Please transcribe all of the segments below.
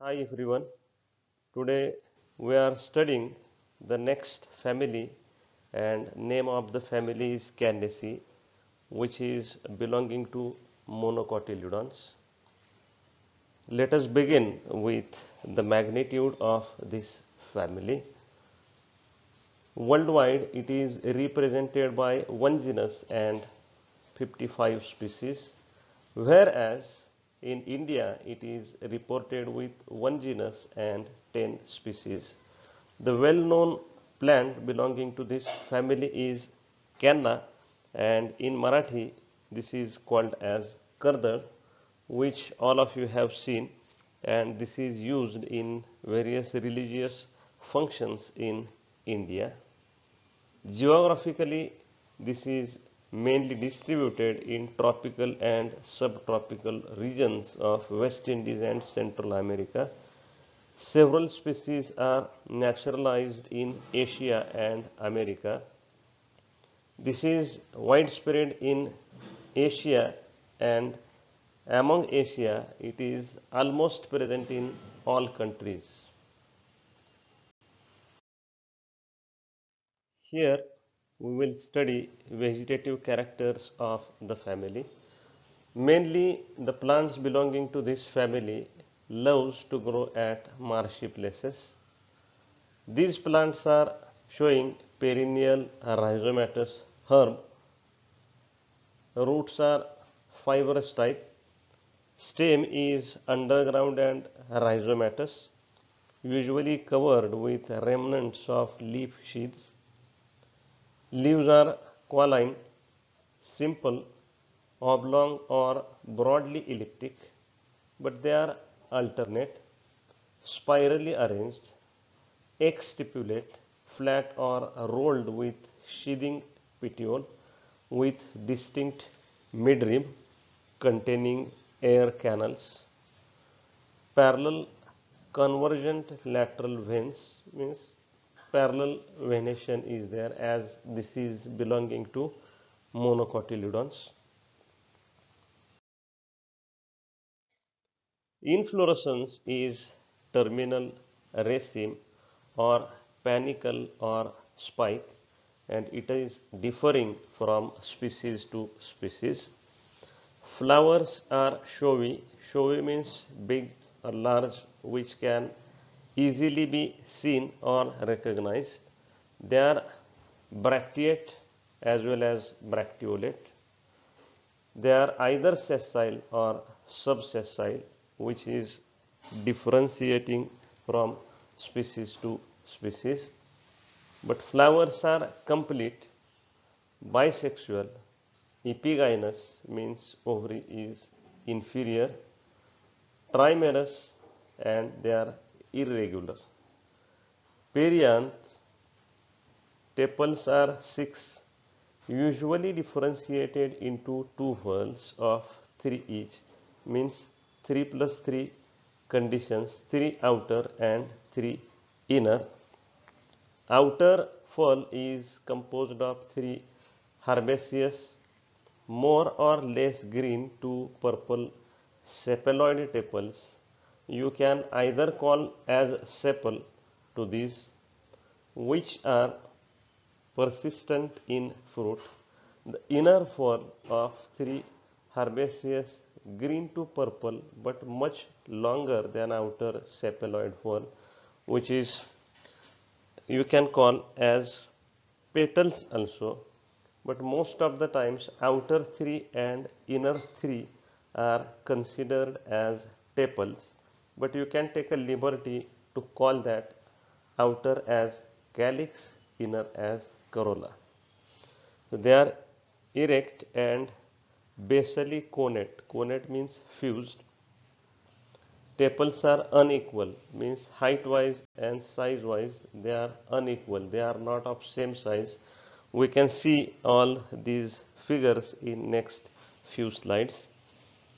Hi everyone. Today we are studying the next family and name of the family is Canaceae, which is belonging to monocotyledons. Let us begin with the magnitude of this family. Worldwide it is represented by one genus and 55 species, whereas in India it is reported with one genus and 10 species. The well-known plant belonging to this family is Canna, and in Marathi this is called as Kardad, which all of you have seen, and this is used in various religious functions in India. Geographically, this is mainly distributed in tropical and subtropical regions of West Indies and Central America. Several species are naturalized in Asia and America. This is widespread in Asia, and among Asia it is almost present in all countries. Here we will study vegetative characters of the family. Mainly the plants belonging to this family loves to grow at marshy places. These plants are showing perennial rhizomatous herb. Roots are fibrous type. Stem is underground and rhizomatous, usually covered with remnants of leaf sheaths. Leaves are qualine, simple, oblong or broadly elliptic, but they are alternate, spirally arranged, exstipulate, flat or rolled with sheathing petiole with distinct midrib containing air canals. Parallel convergent lateral veins means parallel venation is there, as this is belonging to monocotyledons. Inflorescence is terminal, raceme or panicle or spike, and it is differing from species to species. Flowers are showy. Showy means big or large, which can easily be seen or recognized. They are bracteate as well as bracteolate. They are either sessile or subsessile, which is differentiating from species to species. But flowers are complete, bisexual. Epigynous means ovary is inferior, trimerous, and they are irregular. Perianth tepals are 6, usually differentiated into two whorls of 3 each, means 3 plus 3 conditions, 3 outer and 3 inner. Outer whorl is composed of 3 herbaceous, more or less green to purple sepaloid tepals. You can either call as sepal to these, which are persistent in fruit. The inner form of 3 herbaceous, green to purple, but much longer than outer sepaloid form, which is you can call as petals also, but most of the times outer 3 and inner 3 are considered as tepals, but you can take a liberty to call that outer as calyx, inner as corolla. So they are erect and basally connate. Connate means fused. Tepals are unequal, means height wise and size wise they are unequal, they are not of same size. We can see all these figures in next few slides,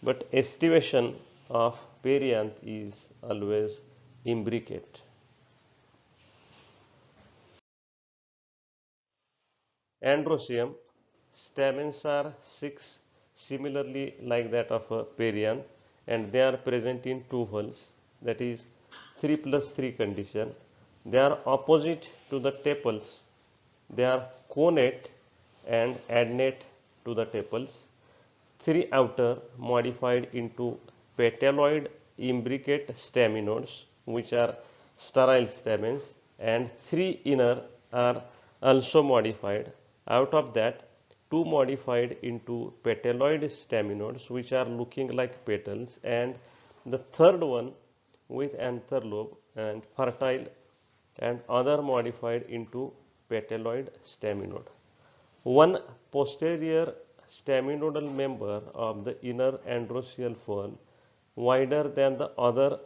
but estivation of perianth is always imbricate. Androecium, stamens are 6, similarly like that of a perianth, and they are present in two whorls. that is 3 plus 3 condition. They are opposite to the tepals. They are connate and adnate to the tepals. 3 outer modified into petaloid imbricate staminodes, which are sterile stamens, and 3 inner are also modified. Out of that, 2 modified into petaloid staminodes, which are looking like petals, and the third one with anther lobe and fertile, and other modified into petaloid staminode. One posterior staminodal member of the inner androecial fern wider than the other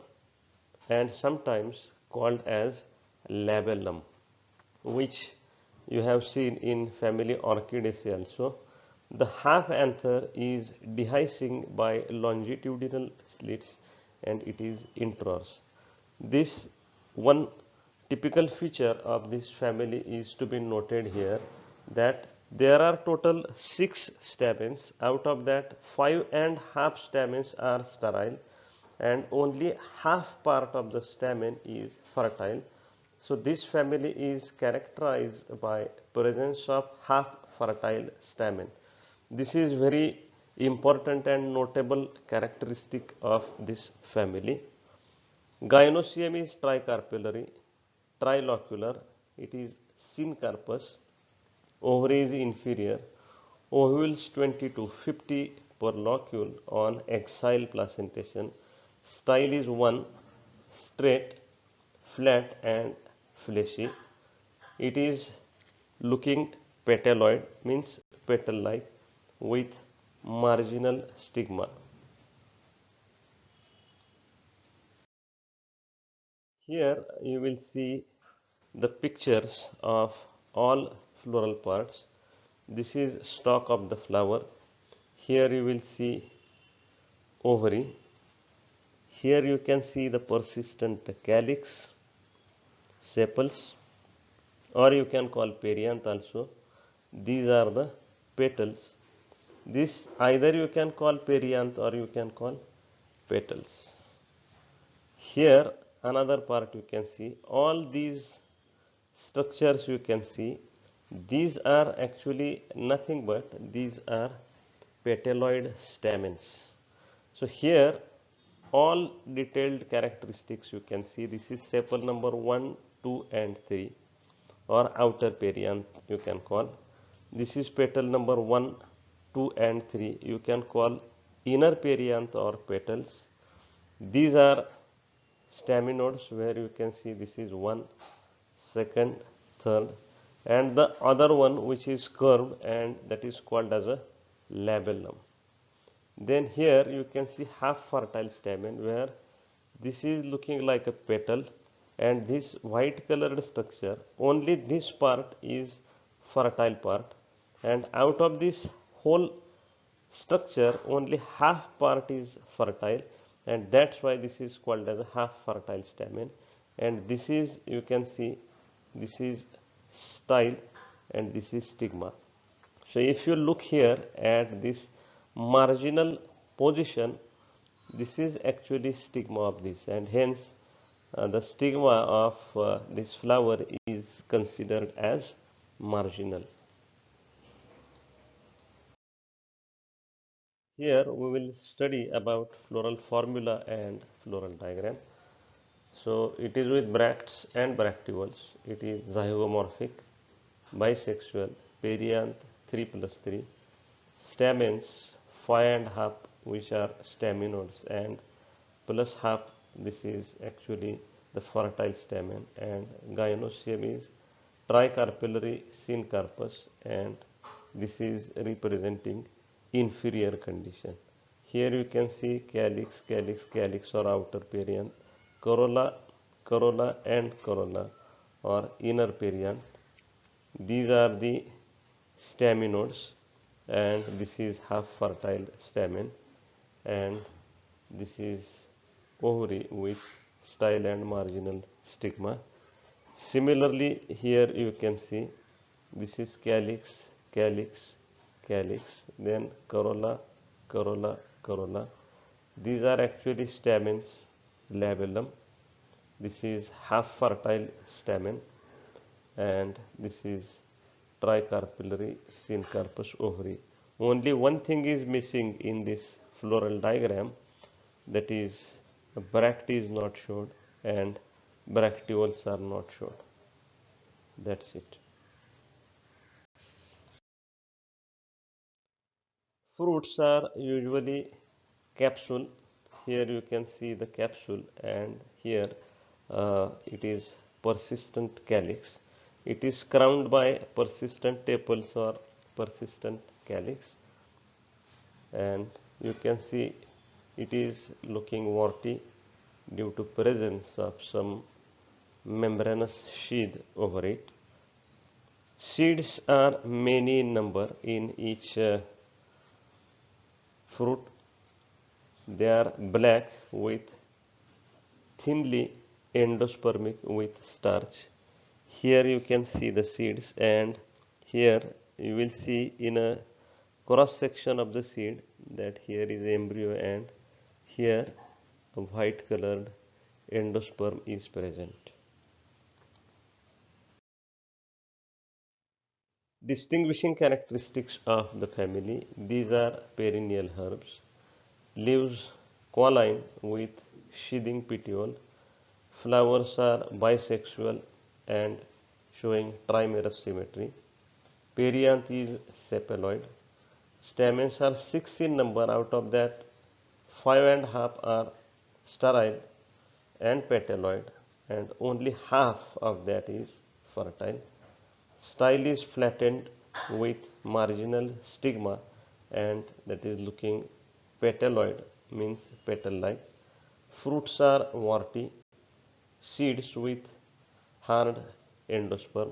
and sometimes called as labellum, which you have seen in family Orchidaceae also. The half anther is dehiscing by longitudinal slits and it is intrors. This one typical feature of this family is to be noted here, that there are total 6 stamens. Out of that, 5 and half stamens are sterile and only half part of the stamen is fertile. So this family is characterized by presence of half fertile stamen. This is very important and notable characteristic of this family. Gynoecium is tricarpellary, trilocular, it is syncarpous, ovary is inferior, ovules 20 to 50 per locule on axile placentation, style is 1, straight, flat and fleshy. It is looking petaloid, means petal like, with marginal stigma. Here you will see the pictures of all floral parts. This is stalk of the flower. Here you will see ovary. Here you can see the persistent calyx, sepals, or you can call perianth also. These are the petals. This either you can call perianth or you can call petals. Here another part you can see, all these structures you can see, these are actually nothing but these are petaloid stamens. So here all detailed characteristics you can see. This is sepal number 1, 2 and 3, or outer perianth you can call. This is petal number 1, 2 and 3, you can call inner perianth or petals. These are staminodes where you can see this is 1, second, third, and the other one which is curved and that is called as a labellum. Then here you can see half fertile stamen where this is looking like a petal and this white colored structure, only this part is fertile part, and out of this whole structure only half part is fertile, and that's why this is called as a half fertile stamen. And this is, you can see, this is style and this is stigma. So if you look here at this marginal position, this is actually stigma of this, and hence the stigma of this flower is considered as marginal. Here we will study about floral formula and floral diagram. So it is with bracts and bracteoles. It is zygomorphic, bisexual, perianth 3 plus 3, stamens 5 and half, which are staminodes, and plus half, this is actually the fertile stamen, and gynoecium is tricarpellary syncarpous, and this is representing inferior condition. Here you can see calyx, calyx, calyx or outer perianth, corolla, corolla and corolla or inner perianth. These are the staminodes, and this is half fertile stamen, and this is ovary with style and marginal stigma. Similarly, here you can see this is calyx, calyx, calyx, then corolla, corolla, corolla. These are actually stamens, labellum. This is half fertile stamen, and this is tricarpillary syncarpous ovary. Only one thing is missing in this floral diagram, that is bracts is not shown and bracteoles are not shown. That's it. Fruits are usually capsule. Here you can see the capsule, and here it is persistent calyx. It is crowned by persistent tepals or persistent calyx, and you can see it is looking warty due to presence of some membranous sheath over it. Seeds are many in number in each fruit. They are black with thinly endospermic with starch. Here you can see the seeds, and here you will see in a cross section of the seed that here is embryo and here a white colored endosperm is present. Distinguishing characteristics of the family: these are perennial herbs. Leaves caulline with sheathing petiole. Flowers are bisexual and showing trimerous symmetry. Perianth is sepaloid. Stamens are 6 in number, out of that 5.5 are sterile and petaloid, and only half of that is fertile. Style is flattened with marginal stigma, and that is looking petaloid, means petal like. Fruits are warty. Seeds with hard endosperm.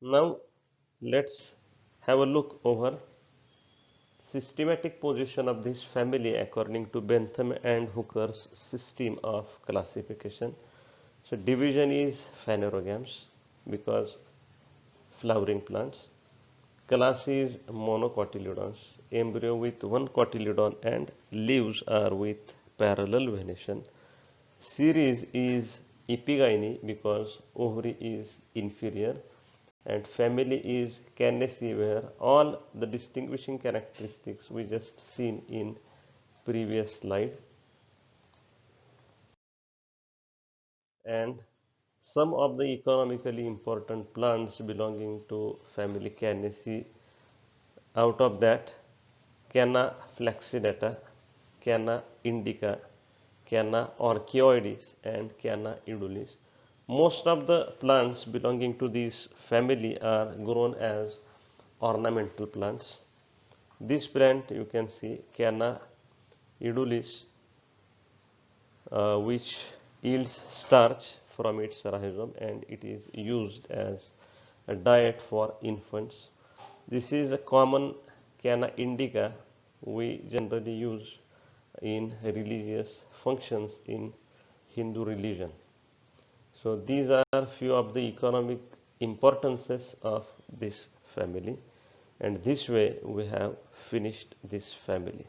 Now let's have a look over systematic position of this family according to Bentham and Hooker's system of classification. So division is phanerogams because flowering plants. Class is monocotyledons, embryo with one cotyledon and leaves are with parallel venation. Series is epigyne because ovary is inferior, and family is Canaceae, where all the distinguishing characteristics we just seen in previous slide. And some of the economically important plants belonging to family Canaceae, out of that Canna flexidata, Canna indica, Canna orchioides and Canna edulis. Most of the plants belonging to this family are grown as ornamental plants. This plant you can see Canna edulis, which yields starch from its rhizome, and it is used as a diet for infants. This is a common Canna indica we generally use in religious functions in Hindu religion. So these are few of the economic importances of this family, and this way we have finished this family.